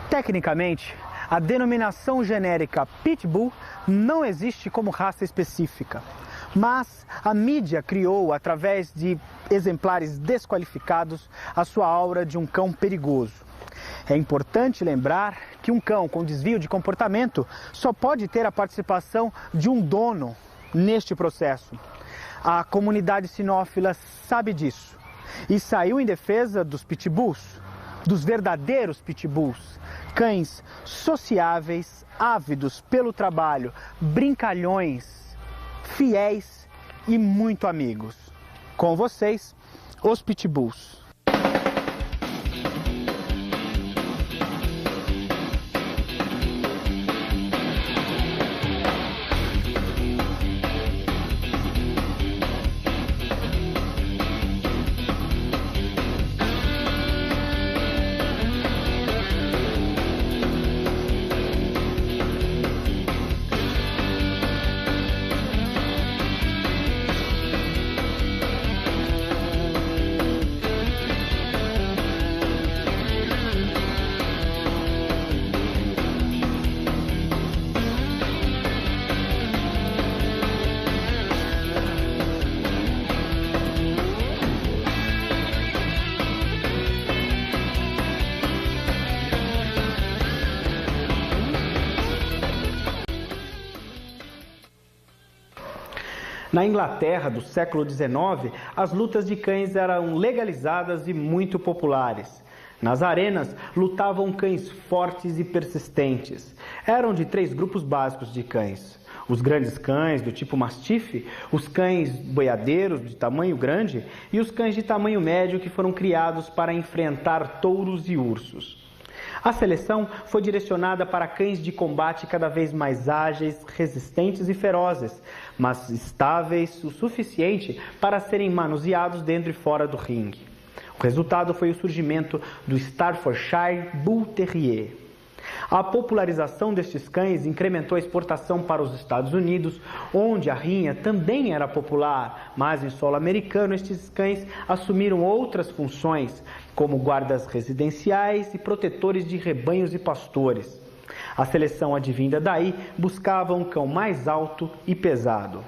Tecnicamente, a denominação genérica Pitbull não existe como raça específica, mas a mídia criou, através de exemplares desqualificados, a sua aura de um cão perigoso. É importante lembrar que um cão com desvio de comportamento só pode ter a participação de um dono neste processo. A comunidade cinófila sabe disso e saiu em defesa dos pitbulls, dos verdadeiros pitbulls, cães sociáveis, ávidos pelo trabalho, brincalhões, fiéis e muito amigos. Com vocês, os pitbulls. Na Inglaterra do século XIX, as lutas de cães eram legalizadas e muito populares. Nas arenas, lutavam cães fortes e persistentes. Eram de 3 grupos básicos de cães: os grandes cães do tipo mastife, os cães boiadeiros de tamanho grande e os cães de tamanho médio que foram criados para enfrentar touros e ursos. A seleção foi direcionada para cães de combate cada vez mais ágeis, resistentes e ferozes, mas estáveis o suficiente para serem manuseados dentro e fora do ringue. O resultado foi o surgimento do Staffordshire Bull Terrier. A popularização destes cães incrementou a exportação para os Estados Unidos, onde a rinha também era popular, mas em solo americano estes cães assumiram outras funções, como guardas residenciais e protetores de rebanhos e pastores. A seleção advinda daí buscava um cão mais alto e pesado.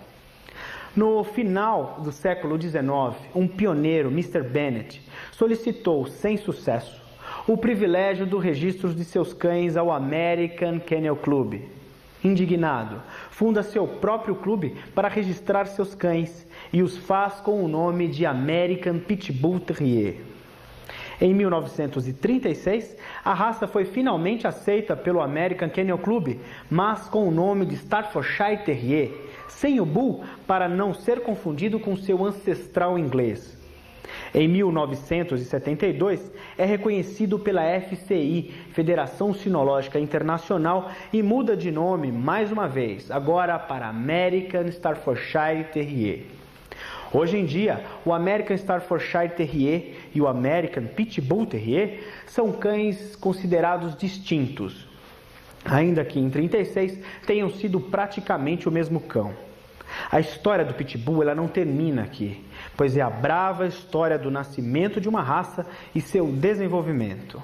No final do século XIX, um pioneiro, Mr. Bennett, solicitou, sem sucesso, o privilégio do registro de seus cães ao American Kennel Club. Indignado, funda seu próprio clube para registrar seus cães e os faz com o nome de American Pitbull Terrier. Em 1936, a raça foi finalmente aceita pelo American Kennel Club, mas com o nome de Staffordshire Terrier, sem o Bull para não ser confundido com seu ancestral inglês. Em 1972, é reconhecido pela FCI, Federação Cinológica Internacional, e muda de nome mais uma vez, agora para American Staffordshire Terrier. Hoje em dia, o American Staffordshire Terrier e o American Pitbull Terrier são cães considerados distintos, ainda que em 1936 tenham sido praticamente o mesmo cão. A história do Pitbull ela não termina aqui, pois é a brava história do nascimento de uma raça e seu desenvolvimento.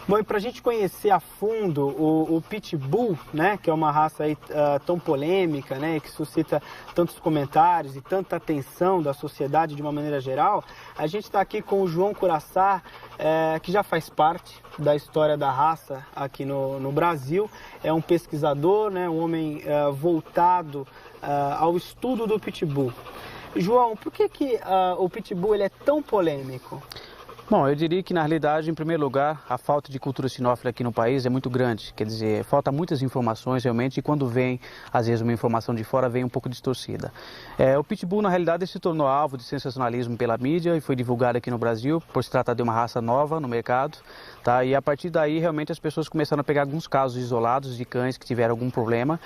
Bom, e para a gente conhecer a fundo o Pitbull, né, que é uma raça aí, tão polêmica, né, que suscita tantos comentários e tanta atenção da sociedade de uma maneira geral, a gente está aqui com o João Curaçá, que já faz parte da história da raça aqui no Brasil. É um pesquisador, né, um homem voltado ao estudo do Pitbull. João, por que o Pitbull ele é tão polêmico? Bom, eu diria que na realidade, em primeiro lugar, a falta de cultura cinófila aqui no país é muito grande. Quer dizer, falta muitas informações realmente e quando vem, às vezes, uma informação de fora, vem um pouco distorcida. O Pitbull, na realidade, se tornou alvo de sensacionalismo pela mídia e foi divulgado aqui no Brasil por se tratar de uma raça nova no mercado. Tá? E a partir daí, realmente, as pessoas começaram a pegar alguns casos isolados de cães que tiveram algum problema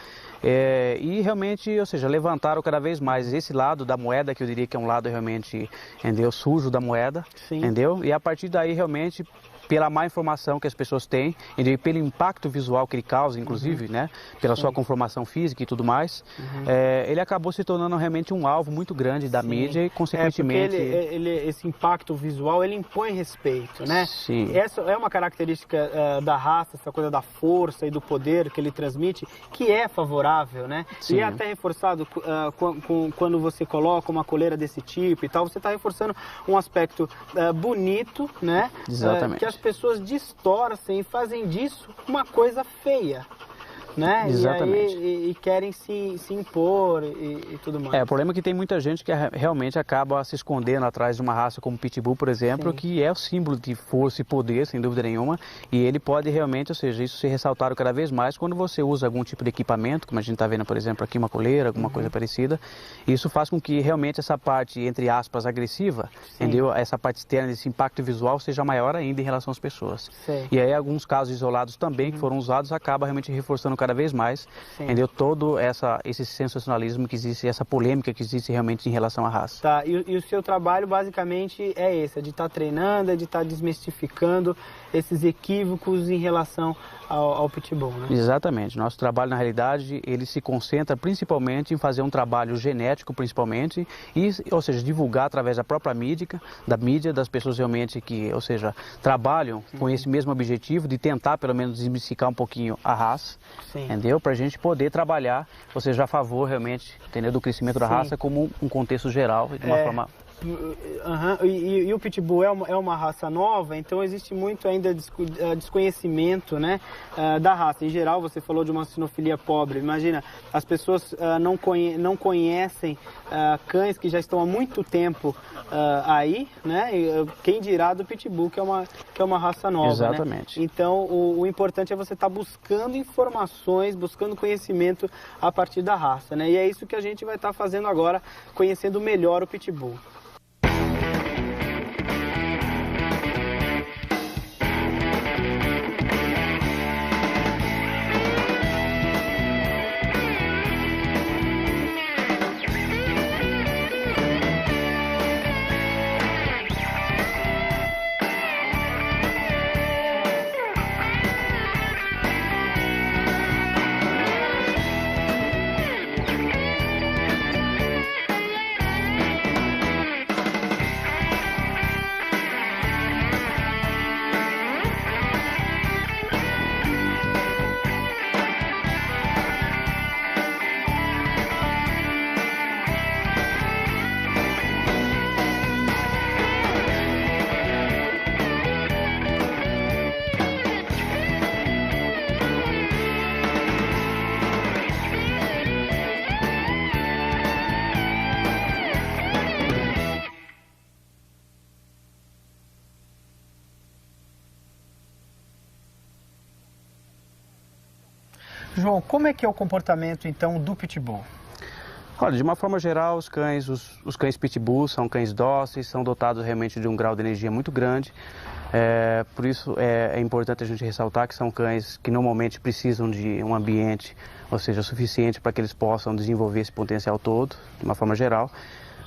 e realmente, ou seja, levantaram cada vez mais esse lado da moeda, que eu diria que é um lado realmente, entendeu, sujo da moeda, Sim. entendeu? E a partir daí, realmente, pela má informação que as pessoas têm, e pelo impacto visual que ele causa, inclusive, né, pela sua conformação física e tudo mais, ele acabou se tornando realmente um alvo muito grande da mídia e, consequentemente... Esse impacto visual, ele impõe respeito, né? Sim. Essa é uma característica da raça, essa coisa da força e do poder que ele transmite, que é favorável, né? Sim. E é até reforçado quando você coloca uma coleira desse tipo e tal, você está reforçando um aspecto bonito, né? Exatamente. Que as pessoas distorcem e fazem disso uma coisa feia, né? Exatamente. E querem se impor e tudo mais. O problema é que tem muita gente que realmente acaba se escondendo atrás de uma raça como o Pitbull, por exemplo, Sim. que é o símbolo de força e poder, sem dúvida nenhuma, e ele pode realmente, ou seja, isso ser ressaltado cada vez mais quando você usa algum tipo de equipamento, como a gente está vendo, por exemplo, aqui uma coleira, alguma coisa parecida. Isso faz com que realmente essa parte, entre aspas, agressiva, entendeu? Essa parte externa desse impacto visual seja maior ainda em relação às pessoas. Sim. E aí alguns casos isolados também que foram usados acaba realmente reforçando cada vez mais, entendeu? Todo esse sensacionalismo que existe, essa polêmica que existe realmente em relação à raça. Tá, e o seu trabalho basicamente é esse, é de estar treinando, é de estar desmistificando esses equívocos em relação ao Pitbull, né? Exatamente. Nosso trabalho, na realidade, ele se concentra principalmente em fazer um trabalho genético, principalmente, e, ou seja, divulgar através da própria mídia, das pessoas realmente que, ou seja, trabalham com esse mesmo objetivo de tentar, pelo menos, desmistificar um pouquinho a raça, entendeu? Para a gente poder trabalhar, ou seja, a favor realmente, entendeu, do crescimento da raça como um contexto geral, de uma forma... E o Pitbull é uma raça nova, então existe muito ainda desconhecimento, né, da raça. Em geral, você falou de uma sinofilia pobre. Imagina, as pessoas não conhecem cães que já estão há muito tempo aí, né? Quem dirá do Pitbull, que é uma raça nova. Exatamente. Né? Então, o importante é você estar buscando informações, buscando conhecimento a partir da raça, né? E é isso que a gente vai estar fazendo agora, conhecendo melhor o Pitbull. João, como é que é o comportamento, então, do Pitbull? Olha, de uma forma geral, os cães Pitbull são cães dóceis, são dotados realmente de um grau de energia muito grande. Por isso é importante a gente ressaltar que são cães que normalmente precisam de um ambiente, ou seja, suficiente para que eles possam desenvolver esse potencial todo, de uma forma geral.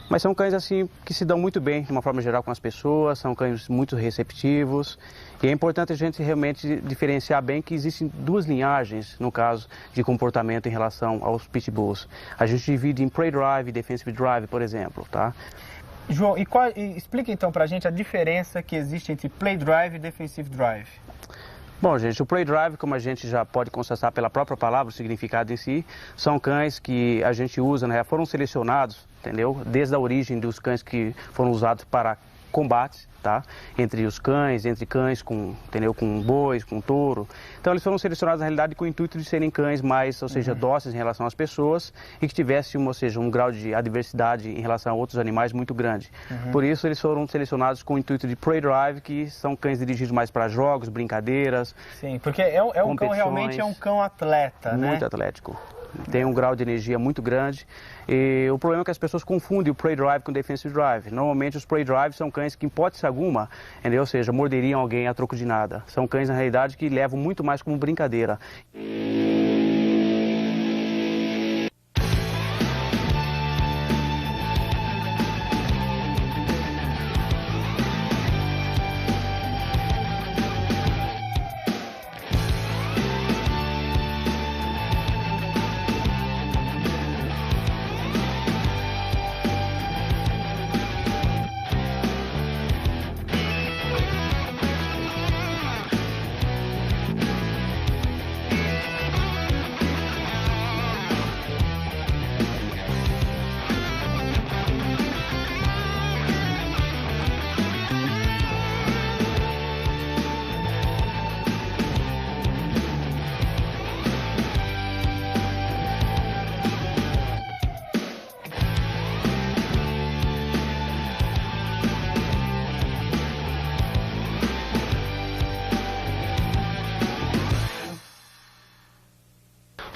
Mas são cães assim que se dão muito bem, de uma forma geral, com as pessoas, são cães muito receptivos. E é importante a gente realmente diferenciar bem que existem duas linhagens, no caso, de comportamento em relação aos Pitbulls. A gente divide em Prey Drive e Defensive Drive, por exemplo, tá? João, explica então pra gente a diferença que existe entre Play Drive e Defensive Drive. Bom, gente, o Prey Drive, como a gente já pode constatar pela própria palavra, o significado em si, são cães que a gente usa, né, foram selecionados, entendeu? Desde a origem dos cães que foram usados para combates, tá? Entre os cães, entre cães com, entendeu? Com bois, com touro. Então eles foram selecionados na realidade com o intuito de serem cães mais, ou seja, dóceis em relação às pessoas e que tivessem, ou seja, um grau de adversidade em relação a outros animais muito grande. Por isso eles foram selecionados com o intuito de Prey Drive, que são cães dirigidos mais para jogos, brincadeiras. Sim, porque é um cão, realmente é um cão atleta, né? Muito atlético. Tem um grau de energia muito grande. E o problema é que as pessoas confundem o Prey Drive com o Defensive Drive. Normalmente os Prey Drive são cães que, em hipótese alguma, entendeu? Ou seja, morderiam alguém a troco de nada. São cães, na realidade, que levam muito mais como brincadeira.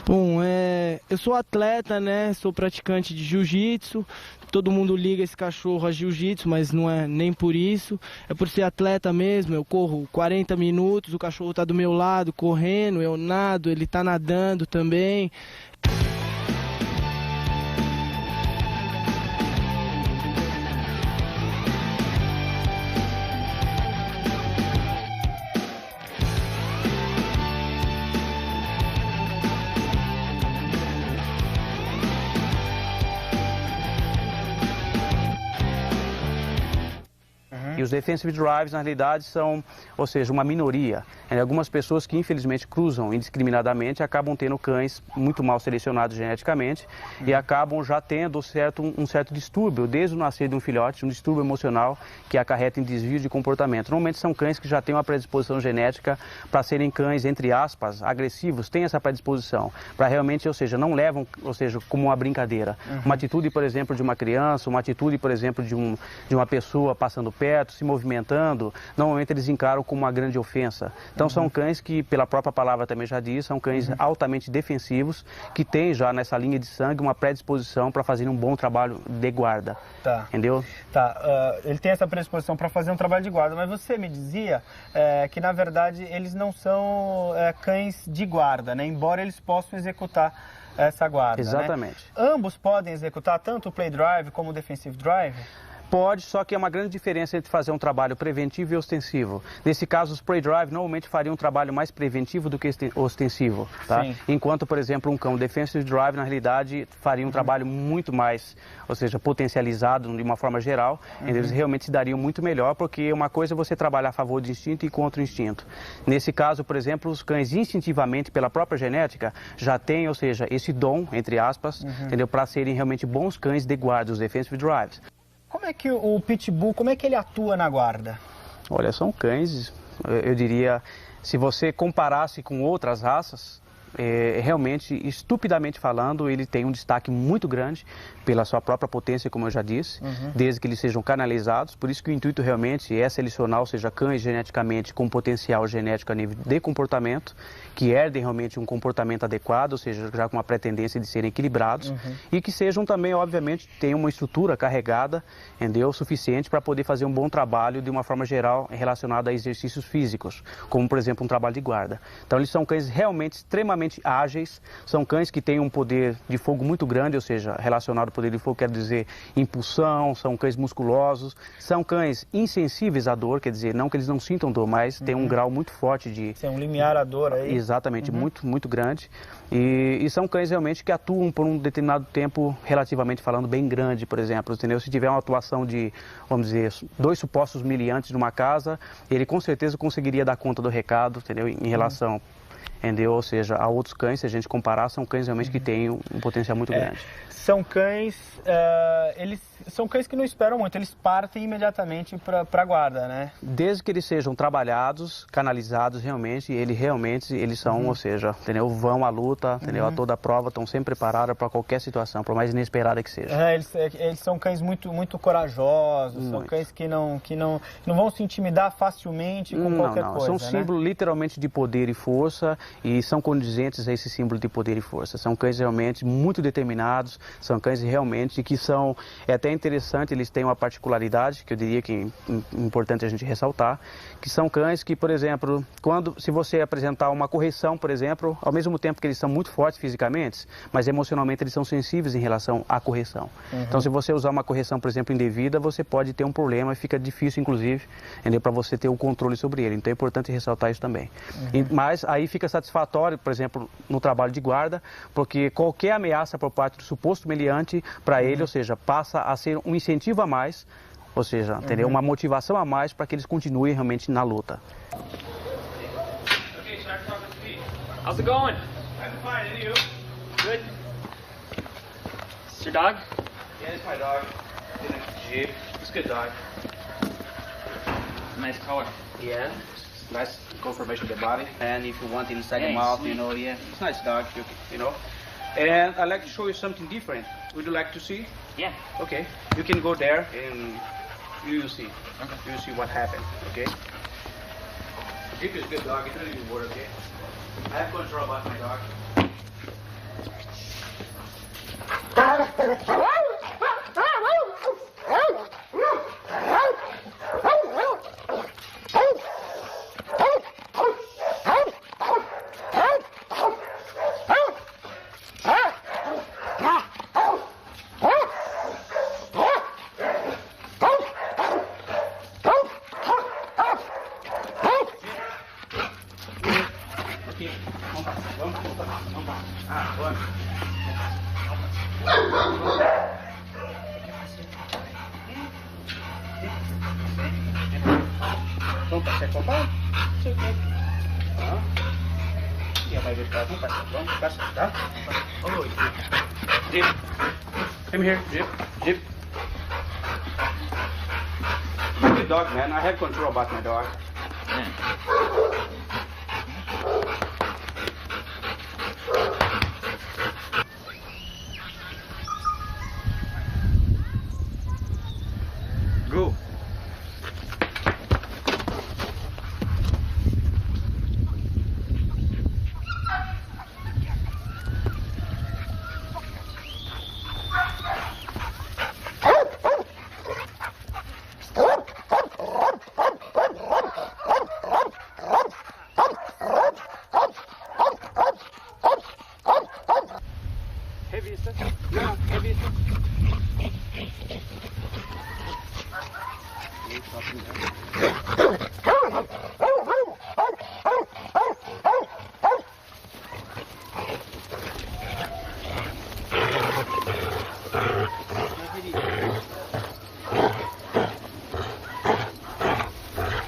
Bom, eu sou atleta, né? Sou praticante de jiu-jitsu. Todo mundo liga esse cachorro a jiu-jitsu, mas não é nem por isso. É por ser atleta mesmo. Eu corro 40 minutos, o cachorro está do meu lado correndo, eu nado, ele está nadando também. E os Defensive Drives, na realidade, são, ou seja, uma minoria. Algumas pessoas que, infelizmente, cruzam indiscriminadamente acabam tendo cães muito mal selecionados geneticamente e acabam já tendo um certo distúrbio, desde o nascer de um filhote, um distúrbio emocional que acarreta em desvio de comportamento. Normalmente são cães que já têm uma predisposição genética para serem cães, entre aspas, agressivos, têm essa predisposição, para realmente, ou seja, não levam, ou seja, como uma brincadeira. Uma atitude, por exemplo, de uma criança, uma atitude, por exemplo, de uma pessoa passando perto, se movimentando, normalmente eles encaram como uma grande ofensa. Então são cães que, pela própria palavra também já diz, são cães altamente defensivos, que têm já nessa linha de sangue uma predisposição para fazer um bom trabalho de guarda. Tá. Entendeu? Tá. Ele tem essa predisposição para fazer um trabalho de guarda, mas você me dizia que, na verdade, eles não são cães de guarda, né? Embora eles possam executar essa guarda. Exatamente. Né? Ambos podem executar tanto o Play Drive como o Defensive Drive? Pode, só que é uma grande diferença entre fazer um trabalho preventivo e ostensivo. Nesse caso, os Prey Drive normalmente fariam um trabalho mais preventivo do que ostensivo, tá? Sim. Enquanto, por exemplo, um cão Defensive Drive, na realidade, faria um trabalho muito mais, ou seja, potencializado de uma forma geral. Eles realmente se dariam muito melhor, porque uma coisa é você trabalhar a favor do instinto e contra o instinto. Nesse caso, por exemplo, os cães instintivamente, pela própria genética, já têm, ou seja, esse dom, entre aspas, entendeu? Para serem realmente bons cães de guarda, os Defensive Drives. Como é que o Pitbull, como é que ele atua na guarda? Olha, são cães, eu diria, se você comparasse com outras raças, realmente, estupidamente falando, ele tem um destaque muito grande pela sua própria potência, como eu já disse, desde que eles sejam canalizados. Por isso que o intuito realmente é selecionar, ou seja, cães geneticamente com potencial genético a nível de comportamento, que herdem realmente um comportamento adequado, ou seja, já com uma pretendência de serem equilibrados, e que sejam também, obviamente, tenham uma estrutura carregada, entendeu, suficiente para poder fazer um bom trabalho de uma forma geral relacionada a exercícios físicos, como, por exemplo, um trabalho de guarda. Então, eles são cães realmente extremamente ágeis, são cães que têm um poder de fogo muito grande, ou seja, relacionado ao poder de fogo quer dizer impulsão, são cães musculosos, são cães insensíveis à dor, quer dizer, não que eles não sintam dor, mas tem um grau muito forte de... Tem um limiar à dor aí. Exatamente, muito grande. E são cães realmente que atuam por um determinado tempo, relativamente falando, bem grande, por exemplo, entendeu? Se tiver uma atuação de, vamos dizer, 2 supostos miliantes numa casa, ele com certeza conseguiria dar conta do recado, entendeu? Em relação entendeu? Ou seja, a outros cães, se a gente comparar, são cães realmente que têm um potencial muito grande. São cães, eles são cães que não esperam muito, eles partem imediatamente para a guarda, né? Desde que eles sejam trabalhados, canalizados realmente, eles são, ou seja, entendeu? Vão à luta, entendeu? A toda a prova, estão sempre preparados para qualquer situação, por mais inesperada que seja. Eles são cães muito corajosos, são cães que não vão se intimidar facilmente com qualquer coisa. São símbolo literalmente de poder e força e são condizentes a esse símbolo de poder e força. São cães realmente muito determinados, são cães realmente que são, é até interessante, eles têm uma particularidade que eu diria que é importante a gente ressaltar, que são cães que, por exemplo, se você apresentar uma correção, por exemplo, ao mesmo tempo que eles são muito fortes fisicamente, mas emocionalmente eles são sensíveis em relação à correção. Então, se você usar uma correção, por exemplo, indevida, você pode ter um problema e fica difícil, inclusive, para você ter o controle sobre ele. Então, é importante ressaltar isso também. Mas aí fica satisfatório, por exemplo, no trabalho de guarda, porque qualquer ameaça por parte do suposto meliante para ele, ou seja, passa a ser um incentivo a mais, ou seja, entendeu? Uma motivação a mais para que eles continuem realmente na luta. How's it going? I'm fine, and you? Good. It's your dog? Yeah, it's my dog. Jeep. It's a good dog. Nice color. Yeah. Nice conformation of the body, and if you want inside the mouth, sweet. it's nice dog, And I'd like to show you something different. Would you like to see? Yeah. Okay. You can go there and you will see. Okay. You will see what happened. Okay. Jeep is a good dog. It's really good word. Okay. I have control about my dog. Vamos passar com o pai? Sei o quê. E a vai ver pra vamos passar, tá? Oi, Jeep. Come here, Jeep. Good dog, man. I have control about my dog. Go.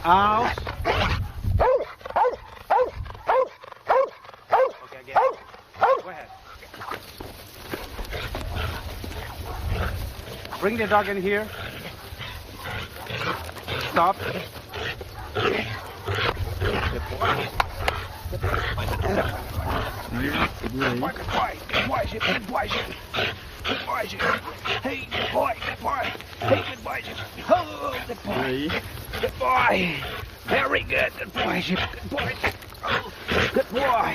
Out. Okay, again. Go ahead. Bring the dog in here. Stop. Hey, good boy. Hey, good boy. Oh, good boy. Good boy. Very good. Good boy. Good boy. Oh, good boy.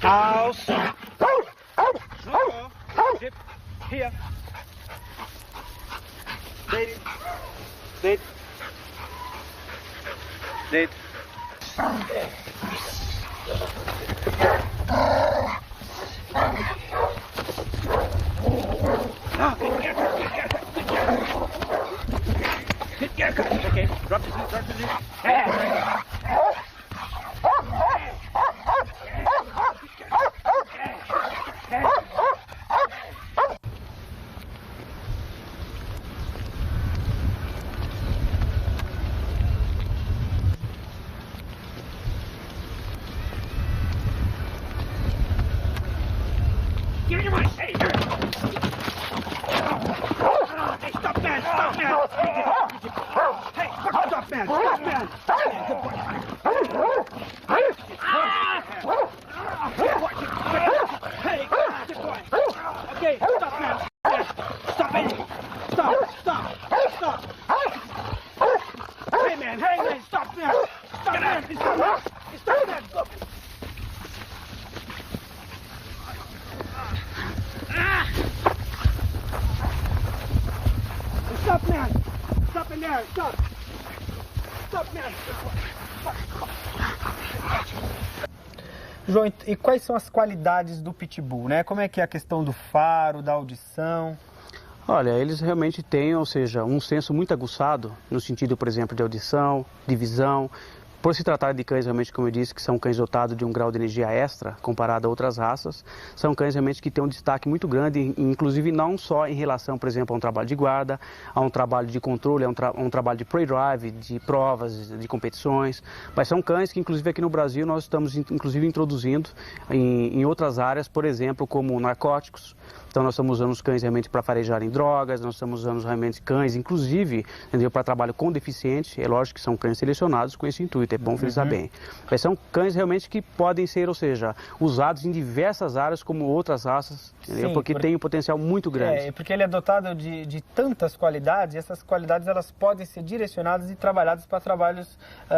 House. Zip. Here. Date. Okay, drop the seat. Stop, man! Stop, man! Good boy. Hey, good boy. Okay, stop, man. Stop it. Stop. Hey, man, stop, man. Stop, man. Stop, man. Go. Stop, man. Stop in there. Stop. Stop, man. João, e quais são as qualidades do Pitbull, né? Como é que é a questão do faro, da audição? Olha, eles realmente têm, ou seja, um senso muito aguçado, no sentido, por exemplo, de audição, de visão. Por se tratar de cães, realmente, como eu disse, que são cães dotados de um grau de energia extra, comparado a outras raças, são cães realmente que têm um destaque muito grande, inclusive não só em relação, por exemplo, a um trabalho de guarda, a um trabalho de controle, a um trabalho de prey drive, de provas, de competições, mas são cães que, inclusive, aqui no Brasil, nós estamos, inclusive, introduzindo em outras áreas, por exemplo, como narcóticos. Então nós estamos usando os cães realmente para farejarem drogas, nós estamos usando realmente cães, inclusive, para trabalho com deficiente. É lógico que são cães selecionados com esse intuito, é bom frisar bem. Mas são cães realmente que podem ser, ou seja, usados em diversas áreas como outras raças, entendeu? Porque tem um potencial muito grande. Porque ele é dotado de tantas qualidades, e essas qualidades elas podem ser direcionadas e trabalhadas para trabalhos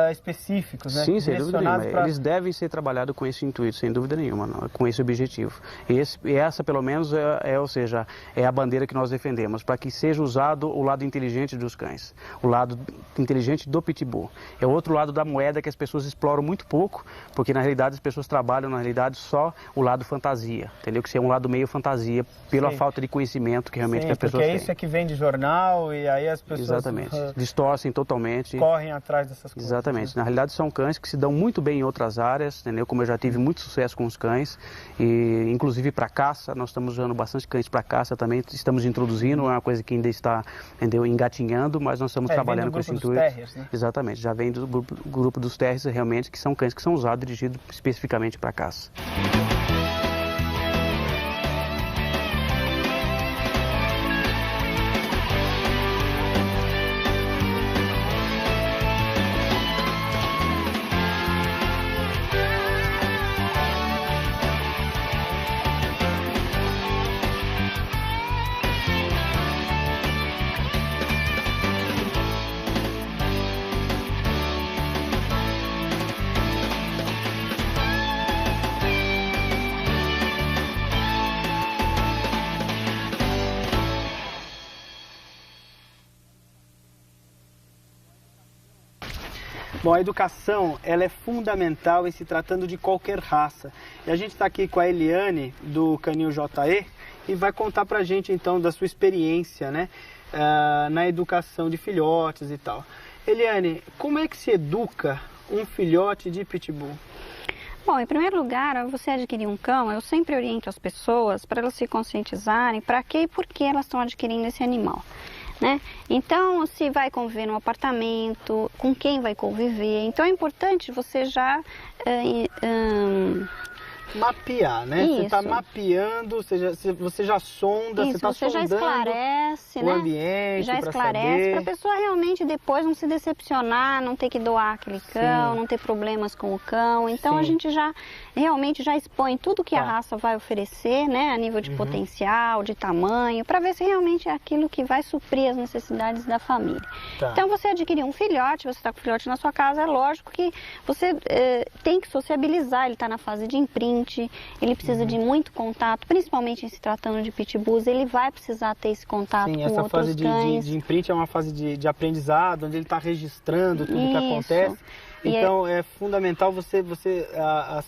específicos, né? Sim, sem dúvida nenhuma. Eles devem ser trabalhados com esse intuito, sem dúvida nenhuma, com esse objetivo. E essa, pelo menos, ou seja, é a bandeira que nós defendemos, para que seja usado o lado inteligente dos cães, o lado inteligente do Pitbull. É o outro lado da moeda que as pessoas exploram muito pouco, porque na realidade as pessoas trabalham, na realidade, só o lado fantasia, entendeu? Que é um lado meio fantasia, pela falta de conhecimento que realmente que as pessoas têm. Porque isso é que vem de jornal e aí as pessoas... Exatamente, distorcem totalmente. Correm atrás dessas coisas. Exatamente, né? Na realidade são cães que se dão muito bem em outras áreas, entendeu? Como eu já tive muito sucesso com os cães, e inclusive para caça, nós estamos usando bastante cães para caça também, estamos introduzindo, é uma coisa que ainda está, entendeu, engatinhando, mas nós estamos trabalhando com esse intuito. Terriers, né? Exatamente, já vem do grupo dos terriers realmente, que são cães que são usados, dirigidos especificamente para caça. Bom, a educação, ela é fundamental em se tratando de qualquer raça. E a gente está aqui com a Eliane, do Canil JE, e vai contar pra gente, então, da sua experiência, né, na educação de filhotes e tal. Eliane, como é que se educa um filhote de Pitbull? Bom, em primeiro lugar, ao você adquirir um cão, eu sempre oriento as pessoas para elas se conscientizarem para que e por que elas estão adquirindo esse animal. Né? Então, se vai conviver num apartamento, com quem vai conviver. Então, é importante você já mapear, né? Isso. Você está mapeando, você já sonda, isso, você está sondando já esclarece, o ambiente, já esclarece para a pessoa realmente depois não se decepcionar, não ter que doar aquele cão, não ter problemas com o cão. Então a gente já realmente já expõe tudo que a raça vai oferecer, né? A nível de potencial, de tamanho, para ver se realmente é aquilo que vai suprir as necessidades da família. Então você adquirir um filhote, você está com o filhote na sua casa, é lógico que você tem que sociabilizar, ele está na fase de imprint, ele precisa de muito contato, principalmente em se tratando de pitbulls, ele vai precisar ter esse contato com outros cães. Essa fase de imprint é uma fase de aprendizado, onde ele está registrando tudo que acontece. Então é fundamental você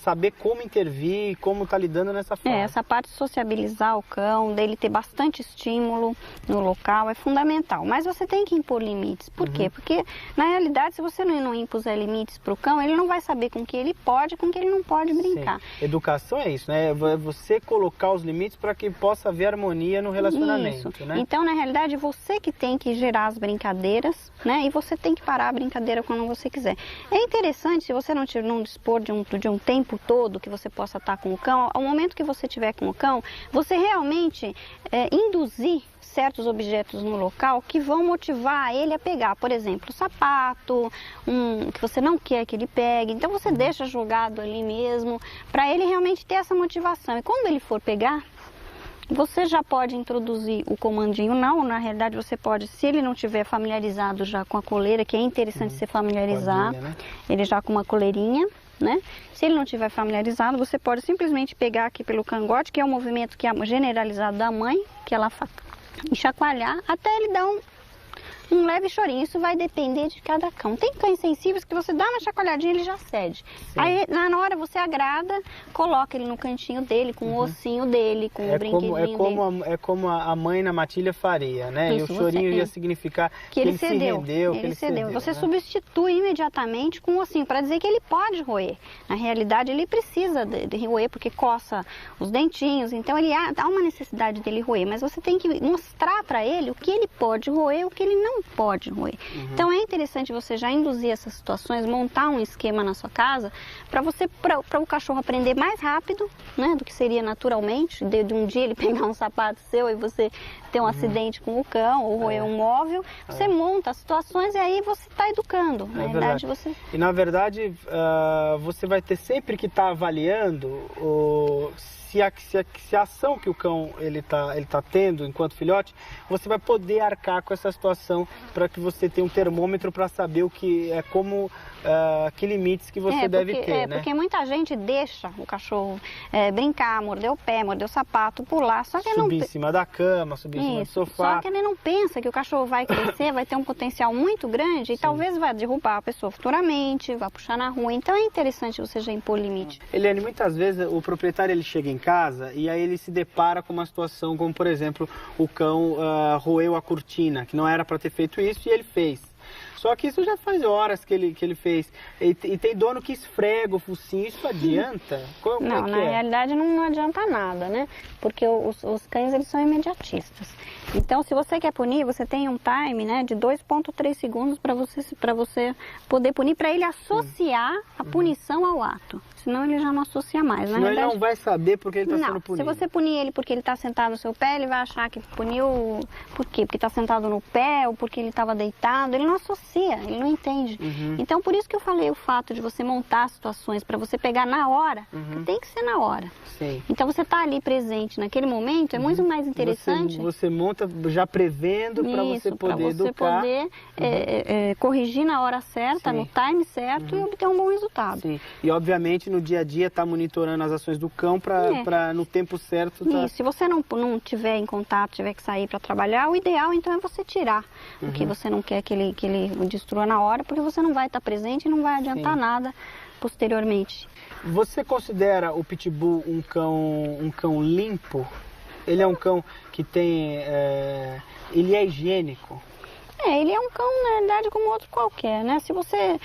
saber como intervir, como está lidando nessa fase. Essa parte de sociabilizar o cão, dele ter bastante estímulo no local é fundamental. Mas você tem que impor limites. Por quê? Porque na realidade, se você não impuser limites para o cão, ele não vai saber com que ele pode e com que ele não pode brincar. Educação é isso, né? É você colocar os limites para que possa haver harmonia no relacionamento. Né? Então, na realidade, você que tem que gerar as brincadeiras, né? E você tem que parar a brincadeira quando você quiser. É interessante, se você não dispor de um tempo todo que você possa estar com o cão, ao momento que você estiver com o cão, você realmente induzir certos objetos no local que vão motivar ele a pegar, por exemplo, o sapato, que você não quer que ele pegue, então você deixa jogado ali mesmo, para ele realmente ter essa motivação. E quando ele for pegar, você já pode introduzir o comandinho não, na realidade você pode, se ele não tiver familiarizado já com a coleira, que é interessante ser familiarizado, né? Ele já com uma coleirinha, né? Se ele não tiver familiarizado, você pode simplesmente pegar aqui pelo cangote, que é um movimento que é generalizado da mãe, que ela faz, e chacoalhar até ele dar um leve chorinho. Isso vai depender de cada cão. Tem cães sensíveis que você dá uma chacoalhadinha e ele já cede. Sim. Aí na hora você agrada, coloca ele no cantinho dele, com o ossinho dele, com o brinquedinho dele. É como a mãe na matilha faria, né? Isso, e o chorinho ia significar que ele se rendeu, que ele cedeu. Você, né? substitui imediatamente com o ossinho, para dizer que ele pode roer. Na realidade ele precisa de roer, porque coça os dentinhos, então ele há uma necessidade dele roer, mas você tem que mostrar para ele o que ele pode roer, o que ele não pode roer. Então é interessante você já induzir essas situações, montar um esquema na sua casa para o cachorro aprender mais rápido, né, do que seria naturalmente, de um dia ele pegar um sapato seu e você ter um acidente com o cão ou roer um móvel. Você monta as situações e aí você está educando. Na verdade, você... E na verdade você vai ter sempre que estar avaliando se a ação que o cão ele tá tendo enquanto filhote, você vai poder arcar com essa situação para que você tenha um termômetro para saber o que é que limites que você deve ter, né? Porque muita gente deixa o cachorro brincar, morder o pé, morder o sapato, pular, só que subir em cima da cama, subir em cima do sofá. Só que ele não pensa que o cachorro vai crescer, vai ter um potencial muito grande e talvez vá derrubar a pessoa futuramente, vá puxar na rua. Então é interessante você já impor limite. Eliane, muitas vezes o proprietário ele chega em casa e aí ele se depara com uma situação como, por exemplo, o cão roeu a cortina, que não era para ter feito isso e ele fez. Só que isso já faz horas que ele fez. E tem dono que esfrega o focinho, isso adianta? Não, na realidade não adianta nada, né? Porque os cães eles são imediatistas. Então, se você quer punir, você tem um time, né, de 2,3 segundos para você poder punir, para ele associar a punição ao ato. Senão ele já não associa mais. Senão ele não vai saber porque ele está sendo punido. Se você punir ele porque ele está sentado no seu pé, ele vai achar que puniu por quê? Porque está sentado no pé ou porque ele estava deitado. Ele não associa, ele não entende. Então, por isso que eu falei o fato de você montar situações para você pegar na hora, que tem que ser na hora. Sim. Então, você está ali presente naquele momento, é muito mais interessante. Você monta já prevendo para você poder educar. Poder corrigir na hora certa, no time certo e obter um bom resultado. Sim. E, obviamente, no dia a dia tá monitorando as ações do cão para no tempo certo. Isso, se você não tiver em contato, tiver que sair para trabalhar, o ideal então é você tirar o que você não quer que ele destrua na hora, porque você não vai estar presente e não vai adiantar nada posteriormente. Você considera o Pitbull um cão limpo? Ele é um cão que tem... ele é higiênico? Ele é um cão, na verdade, como outro qualquer, né? Se você,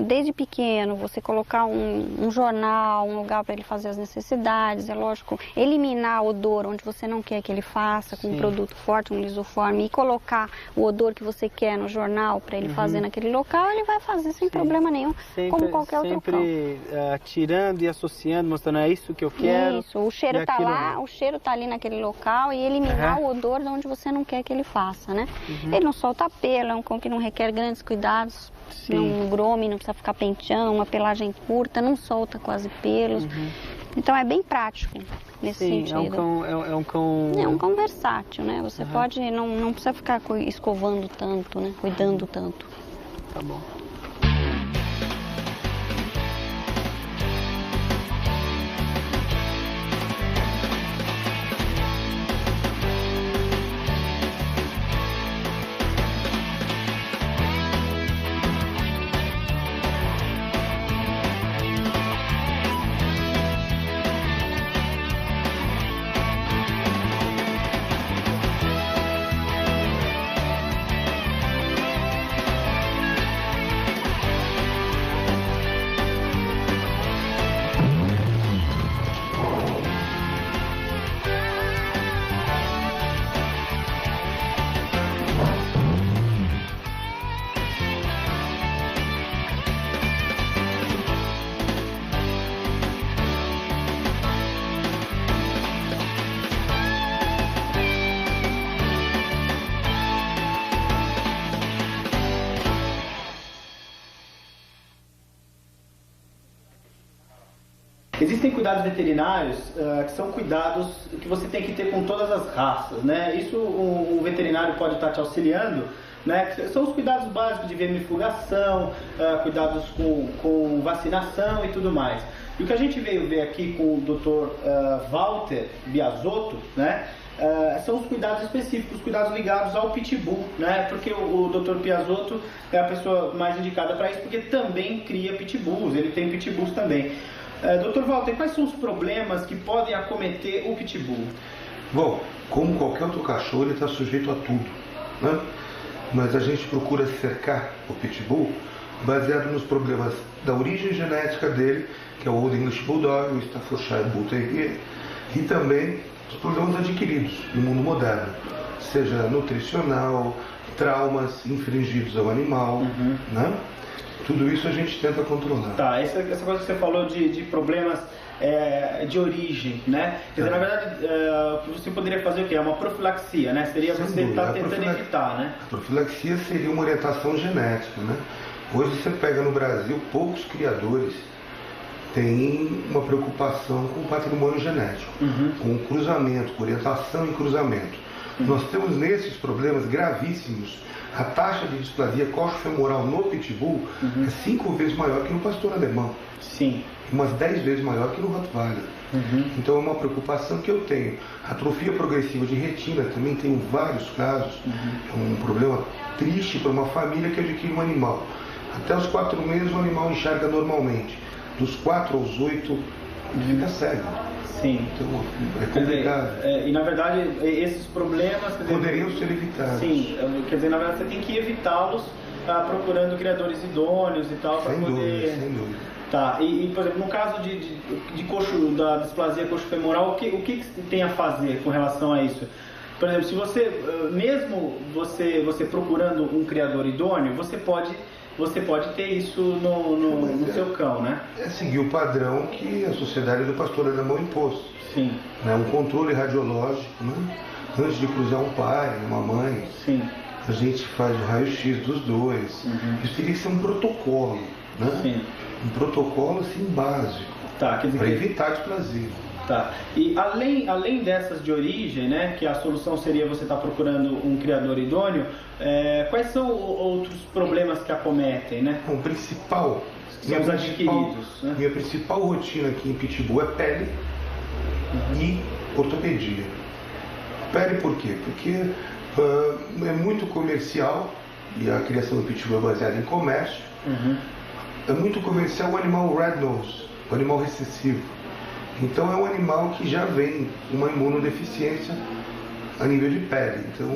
desde pequeno, você colocar um jornal, um lugar para ele fazer as necessidades, é lógico, eliminar o odor onde você não quer que ele faça, com um produto forte, um lisoforme, e colocar o odor que você quer no jornal para ele fazer naquele local, ele vai fazer sem problema nenhum, como qualquer outro cão. Sempre tirando e associando, mostrando, é isso que eu quero. Isso, o cheiro está lá, o cheiro está ali naquele local, e eliminar o odor de onde você não quer que ele faça, né? Ele não solta pelo, é um cão que não requer grandes cuidados, não grome, não precisa ficar penteando, uma pelagem curta, não solta quase pelos. Então é bem prático nesse sentido. É um cão... É um cão versátil, né? Você pode, não precisa ficar escovando tanto, né? Cuidando tanto. Tá bom. Existem cuidados veterinários que são cuidados que você tem que ter com todas as raças, né? Isso o veterinário pode estar te auxiliando, né? Que são os cuidados básicos de vermifugação, cuidados com vacinação e tudo mais. E o que a gente veio ver aqui com o Dr. Walter Biasotto, né? São os cuidados específicos, cuidados ligados ao pitbull, né? Porque o Dr. Biasotto é a pessoa mais indicada para isso, porque também cria pitbulls, ele tem pitbulls também. Dr. Walter, quais são os problemas que podem acometer o pitbull? Bom, como qualquer outro cachorro, ele está sujeito a tudo, né? Mas a gente procura cercar o pitbull baseado nos problemas da origem genética dele, que é o Old English Bulldog, o Staffordshire Bull Terrier, e também os problemas adquiridos no mundo moderno, seja nutricional, traumas infringidos ao animal, né? Tudo isso a gente tenta controlar. Tá, essa coisa que você falou de problemas de origem, né? Quer dizer, na verdade, você poderia fazer o quê? É uma profilaxia, né? Seria você estar tentando evitar, né? A profilaxia seria uma orientação genética, né? Hoje você pega no Brasil, poucos criadores têm uma preocupação com o patrimônio genético, com o cruzamento, com orientação em cruzamento. Nós temos nesses problemas gravíssimos. A taxa de displasia coxo-femoral no pitbull é 5 vezes maior que no pastor alemão. Sim. Umas 10 vezes maior que no Rottweiler. Então é uma preocupação que eu tenho. Atrofia progressiva de retina também tenho vários casos. É um problema triste para uma família que adquire um animal. Até os 4 meses o animal enxerga normalmente. Dos 4 aos 8 fica cego. Sim. Então é complicado. Quer dizer, e na verdade esses problemas poderiam ser evitados. Sim, quer dizer, na verdade você tem que evitá-los procurando criadores idôneos e tal para poder. Sem dúvida. Tá. E por exemplo, no caso da displasia coxo-femoral, o que tem a fazer com relação a isso? Por exemplo, se você procurando um criador idôneo, você pode ter isso no seu cão, né? É seguir o padrão que a Sociedade do Pastor Alemão impôs. Sim. Né? Um controle radiológico, né? Antes de cruzar um pai, uma mãe. Sim. A gente faz o raio-x dos dois. Isso teria que ser um protocolo, né? Sim. Um protocolo assim básico. Tá, quer dizer, para evitar displasia. Tá. E além dessas de origem, né, que a solução seria você estar procurando um criador idôneo, quais são outros problemas que acometem, né? O principal, minha principal rotina aqui em pitbull é pele e ortopedia. Pele por quê? Porque é muito comercial, e a criação do pitbull é baseada em comércio. É muito comercial o animal red nose, o animal recessivo. Então é um animal que já vem com uma imunodeficiência a nível de pele. Então,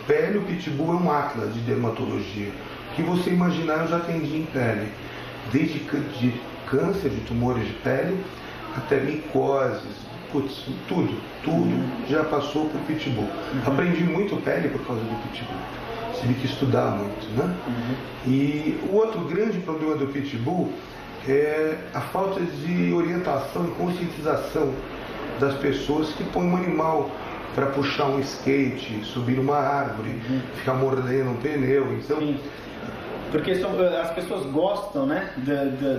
pele, o pitbull é um atlas de dermatologia. O que você imaginar eu já atendi em pele. Desde de câncer, de tumores de pele, até micoses, tudo já passou por pitbull. Aprendi muito pele por causa do pitbull. Tive que estudar muito, né? E o outro grande problema do pitbull é a falta de orientação e conscientização das pessoas que põem um animal para puxar um skate, subir uma árvore, ficar mordendo um pneu. Então, sim. Porque as pessoas gostam, né,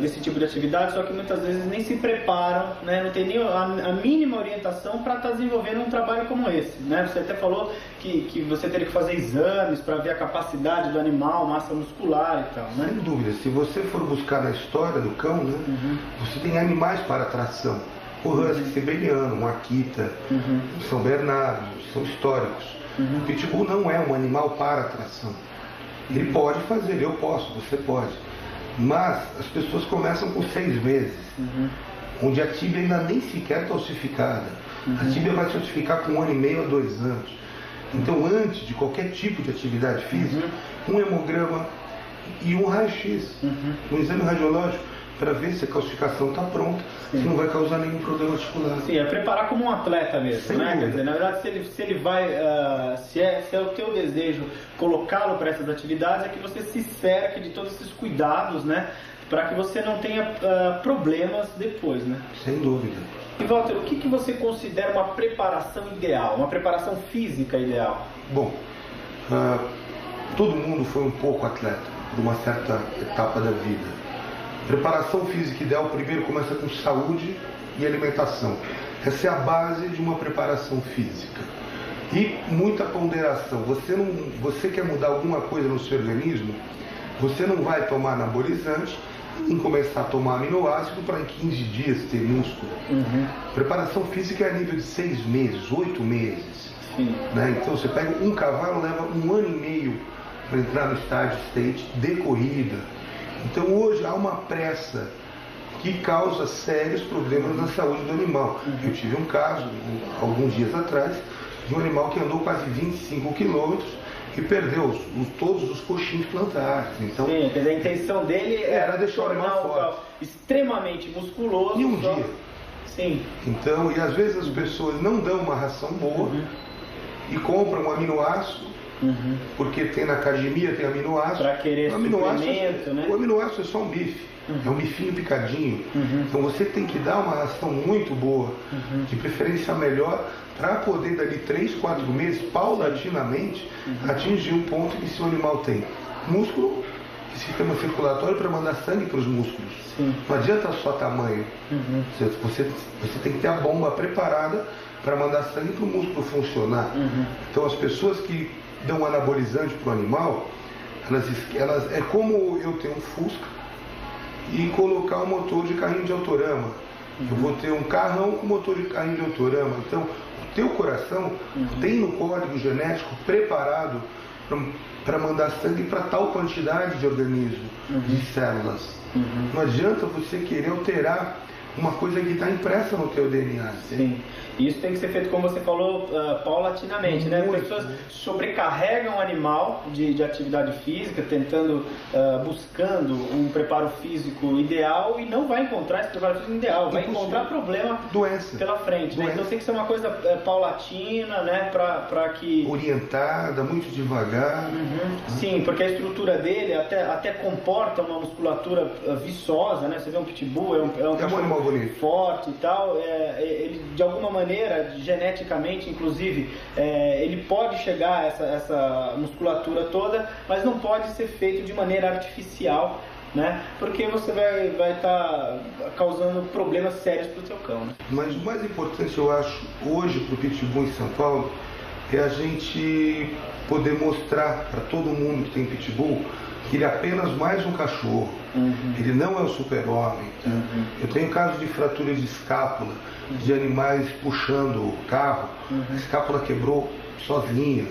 desse tipo de atividade, só que muitas vezes nem se preparam, né, não tem nem a mínima orientação para estar desenvolvendo um trabalho como esse, né? Você até falou que você teria que fazer exames para ver a capacidade do animal, massa muscular e tal, né? Sem dúvida, se você for buscar na história do cão, né, você tem animais para tração. O husky siberiano, o Akita, o São Bernardo, são históricos. O pitbull não é um animal para tração. Ele pode fazer, eu posso, você pode. Mas as pessoas começam com 6 meses, onde a tíbia ainda nem sequer está ossificada. A tíbia vai se ossificar com 1 ano e meio a 2 anos. Então, antes de qualquer tipo de atividade física, um hemograma e um raio-x, um exame radiológico, para ver se a calcificação está pronta, se não vai causar nenhum problema articular. Sim, é preparar como um atleta mesmo, sem né? dúvida. Quer dizer, na verdade, se ele vai, se é o teu desejo colocá-lo para essas atividades, é que você se cerque de todos esses cuidados, né? Para que você não tenha problemas depois, né? Sem dúvida. E Walter, o que você considera uma preparação ideal, uma preparação física ideal? Bom, todo mundo foi um pouco atleta por uma certa etapa da vida. Preparação física ideal primeiro começa com saúde e alimentação. Essa é a base de uma preparação física. E muita ponderação. Você quer mudar alguma coisa no seu organismo, você não vai tomar anabolizante e começar a tomar aminoácido para em 15 dias ter músculo. Preparação física é a nível de 6 meses, 8 meses. Né? Então você pega um cavalo, leva 1 ano e meio para entrar no estágio state de corrida. Então hoje há uma pressa que causa sérios problemas na saúde do animal. Eu tive um caso, alguns dias atrás, de um animal que andou quase 25 quilômetros e perdeu todos os coxins plantares. Então, sim, quer dizer, a intenção dele era deixar o animal forte, extremamente musculoso. Em um dia. Sim. Então, e às vezes as pessoas não dão uma ração boa e compram um aminoácido, porque tem na academia, tem aminoácido. Para querer suplemento, né? O aminoácido é só um bife. É um bifinho picadinho. Então você tem que dar uma ração muito boa, de preferência melhor, para poder dali 3, 4 meses, paulatinamente, atingir um ponto que se o animal tem músculo, sistema circulatório para mandar sangue para os músculos. Não adianta só tamanho. Você tem que ter a bomba preparada para mandar sangue para o músculo funcionar. Então as pessoas que dão anabolizante para o animal, elas é como eu tenho um Fusca e colocar um motor de carrinho de autorama. Eu vou ter um carrão com motor de carrinho de autorama. Então, o teu coração tem no código genético preparado para mandar sangue para tal quantidade de organismo, de células. Não adianta você querer alterar uma coisa que está impressa no teu DNA. Sim. E isso tem que ser feito, como você falou, paulatinamente, né? As pessoas sobrecarregam o animal de atividade física, tentando, buscando um preparo físico ideal e não vai encontrar esse preparo físico ideal, vai encontrar problema pela frente, né? Então tem que ser uma coisa paulatina, né? Para que... orientada, muito devagar. Sim, porque a estrutura dele até comporta uma musculatura viçosa, né? Você vê um pitbull, é um animal bonito, forte e tal, ele de alguma maneira, geneticamente, inclusive, ele pode chegar a essa musculatura toda, mas não pode ser feito de maneira artificial, né? Porque você vai estar causando problemas sérios para o seu cão, né? Mas o mais importante, eu acho, hoje para o Pitbull em São Paulo, é a gente poder mostrar para todo mundo que tem Pitbull que ele é apenas mais um cachorro. Ele não é o super-homem. Eu tenho casos de fraturas de escápula, de animais puxando o carro, a escápula quebrou sozinha.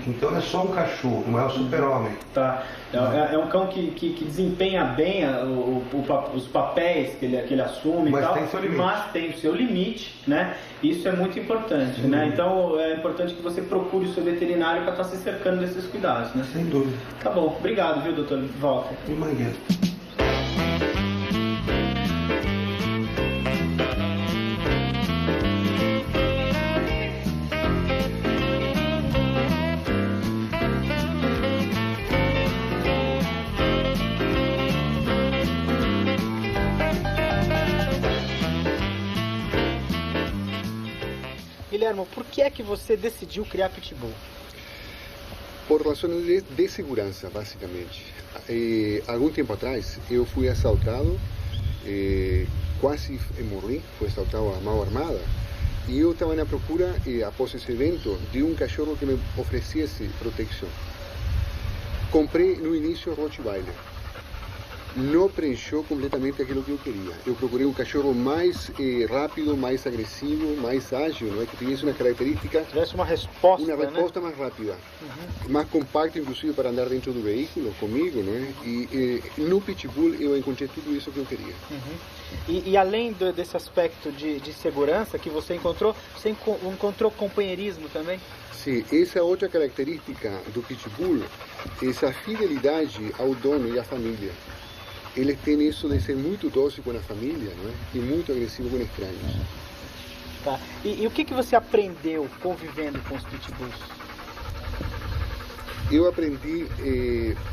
Então é só um cachorro, não é o super-homem. Tá. É um cão que desempenha bem os papéis que ele assume, mas e tal, tem seu limite. Mas tem o seu limite, né? Isso é muito importante, né? Então é importante que você procure o seu veterinário para estar se cercando desses cuidados, né? Sem dúvida. Tá bom, obrigado, viu, doutor Walter? Guilherme, por que é que você decidiu criar Pitbull? Por razões de segurança, basicamente. Algum tempo atrás, eu fui assaltado, quase morri, fui assaltado a mão armada, e eu estava na procura, após esse evento, de um cachorro que me oferecesse proteção. Comprei no início Rottweiler. Não preencheu completamente aquilo que eu queria. Eu procurei um cachorro mais rápido, mais agressivo, mais ágil, não é? Que tivesse uma característica... Tivesse uma resposta, né? Mais rápida. Mais compacta, inclusive, para andar dentro do veículo, comigo, não é? E no Pitbull eu encontrei tudo isso que eu queria. E além desse aspecto de segurança que você encontrou companheirismo também? Sim, essa é outra característica do Pitbull, essa fidelidade ao dono e à família. Eles têm isso de ser muito doce com a família, não é? E muito agressivo com estranhos. Tá. E o que você aprendeu convivendo com os Pitbulls? Eu aprendi,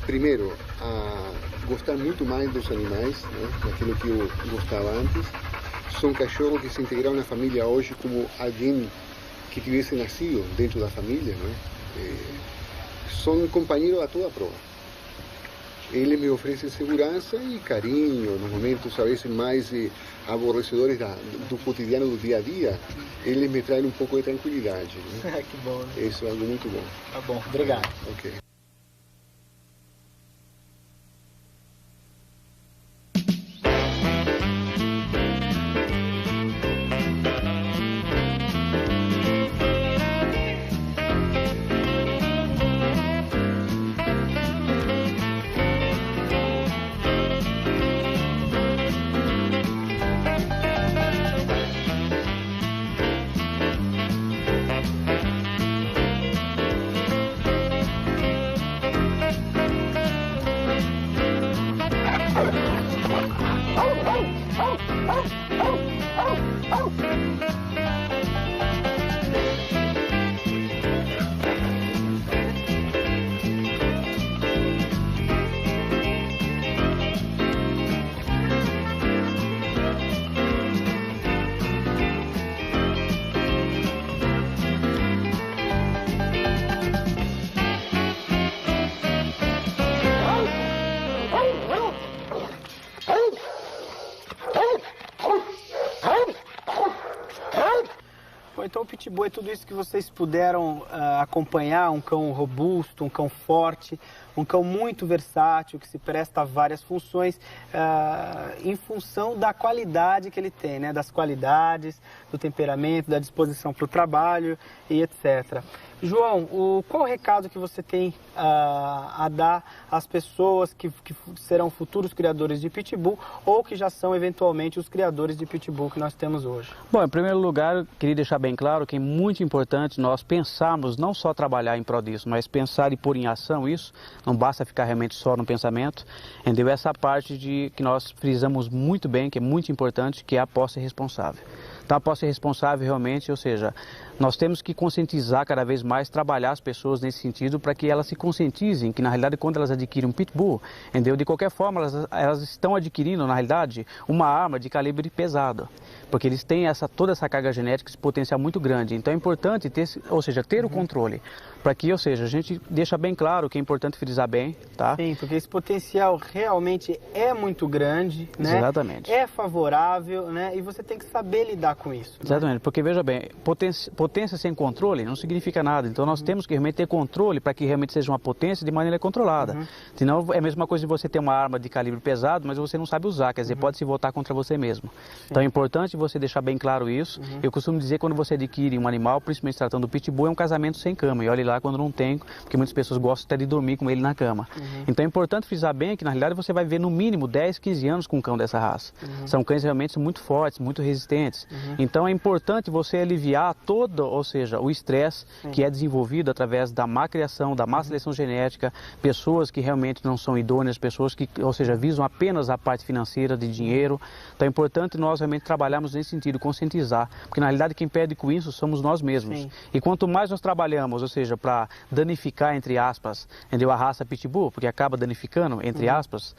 primeiro, a gostar muito mais dos animais, né? Daquilo que eu gostava antes. São cachorros que se integraram na família hoje como alguém que tivesse nascido dentro da família, não é? São companheiros a toda prova. ele me oferece segurança e carinho nos momentos, a vezes, mais aborrecedores do cotidiano, do dia a dia. Eles me trazem um pouco de tranquilidade. Né? Que bom. Né? Isso é algo muito bom. Tá bom, obrigado. Ok. Então o Pitbull é tudo isso que vocês puderam acompanhar, um cão robusto, um cão forte, um cão muito versátil, que se presta a várias funções em função da qualidade que ele tem, né? Das qualidades, do temperamento, da disposição para o trabalho e etc. João, qual o recado que você tem a dar às pessoas que serão futuros criadores de Pitbull ou que já são eventualmente os criadores de Pitbull que nós temos hoje? Bom, em primeiro lugar, eu queria deixar bem claro que é muito importante nós pensarmos, não só trabalhar em prol disso, mas pensar e pôr em ação isso. Não basta ficar realmente só no pensamento, entendeu? Essa parte que nós frisamos muito bem, que é muito importante, que é a posse responsável. Então, a posse responsável realmente, ou seja, nós temos que conscientizar cada vez mais, trabalhar as pessoas nesse sentido para que elas se conscientizem que, na realidade, quando elas adquirem um Pitbull, entendeu? De qualquer forma, elas estão adquirindo, na realidade, uma arma de calibre pesado, porque eles têm toda essa carga genética, esse potencial muito grande. Então, é importante ter o controle, para que, ou seja, a gente deixa bem claro que é importante frisar bem, tá? Sim, porque esse potencial realmente é muito grande, né? Exatamente. É favorável, né? E você tem que saber lidar com isso. Exatamente, né? porque veja bem, potência sem controle não significa nada. Então nós temos que realmente ter controle para que realmente seja uma potência de maneira controlada. Senão é a mesma coisa de você ter uma arma de calibre pesado, mas você não sabe usar, quer dizer, pode se voltar contra você mesmo. Sim. Então é importante você deixar bem claro isso. Eu costumo dizer que quando você adquire um animal, principalmente tratando do Pitbull, é um casamento sem cama. E olhe lá quando não tem, porque muitas pessoas gostam até de dormir com ele na cama. Então é importante frisar bem que na realidade você vai ver no mínimo 10, 15 anos com um cão dessa raça. São cães realmente muito fortes, muito resistentes. Então é importante você aliviar ou seja, o estresse que é desenvolvido através da má criação, da má seleção genética, pessoas que realmente não são idôneas, pessoas que, ou seja, visam apenas a parte financeira de dinheiro. Então é importante nós realmente trabalharmos nesse sentido, conscientizar, porque na realidade quem perde com isso somos nós mesmos. Sim. E quanto mais nós trabalhamos, ou seja, para danificar, entre aspas, entendeu, a raça Pitbull, porque acaba danificando, entre aspas,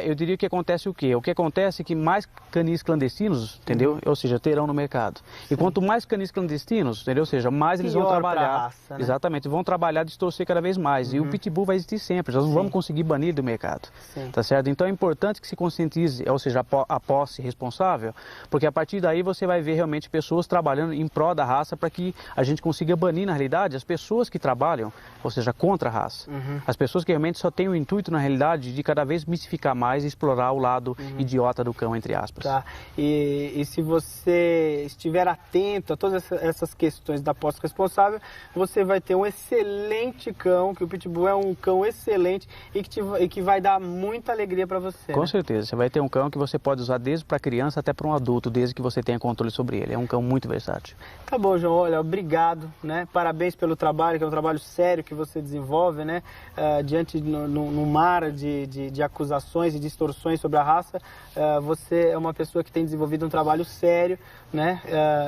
eu diria que acontece o quê? O que acontece é que mais canis clandestinos, entendeu, ou seja, terão no mercado. E quanto mais canis clandestinos, entendeu? Ou seja, mais eles vão trabalhar. Raça, né? Exatamente, vão trabalhar, distorcer cada vez mais. E o Pitbull vai existir sempre, nós não vamos conseguir banir do mercado. Tá certo? Então é importante que se conscientize, ou seja, a posse responsável, porque a partir daí você vai ver realmente pessoas trabalhando em prol da raça para que a gente consiga banir, na realidade, as pessoas que trabalham, ou seja, contra a raça. As pessoas que realmente só têm o intuito, na realidade, de cada vez mistificar mais e explorar o lado idiota do cão, entre aspas. Tá. E se você estiver atento a todas essas questões da posse responsável, você vai ter um excelente cão, que o Pitbull é um cão excelente e que vai dar muita alegria para você. Com certeza, você vai ter um cão que você pode usar desde para criança até para um adulto, desde que você tenha controle sobre ele. É um cão muito versátil. Tá bom, João, olha, obrigado, né? Parabéns pelo trabalho, que é um trabalho sério que você desenvolve, né? Diante no mar de acusações e distorções sobre a raça, você é uma pessoa que tem desenvolvido um trabalho sério, né?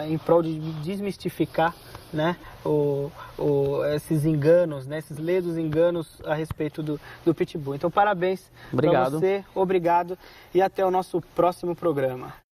Em prol de desmistificar, né? Esses enganos, né? Esses ledos enganos a respeito do Pitbull. Então, parabéns para você, obrigado e até o nosso próximo programa.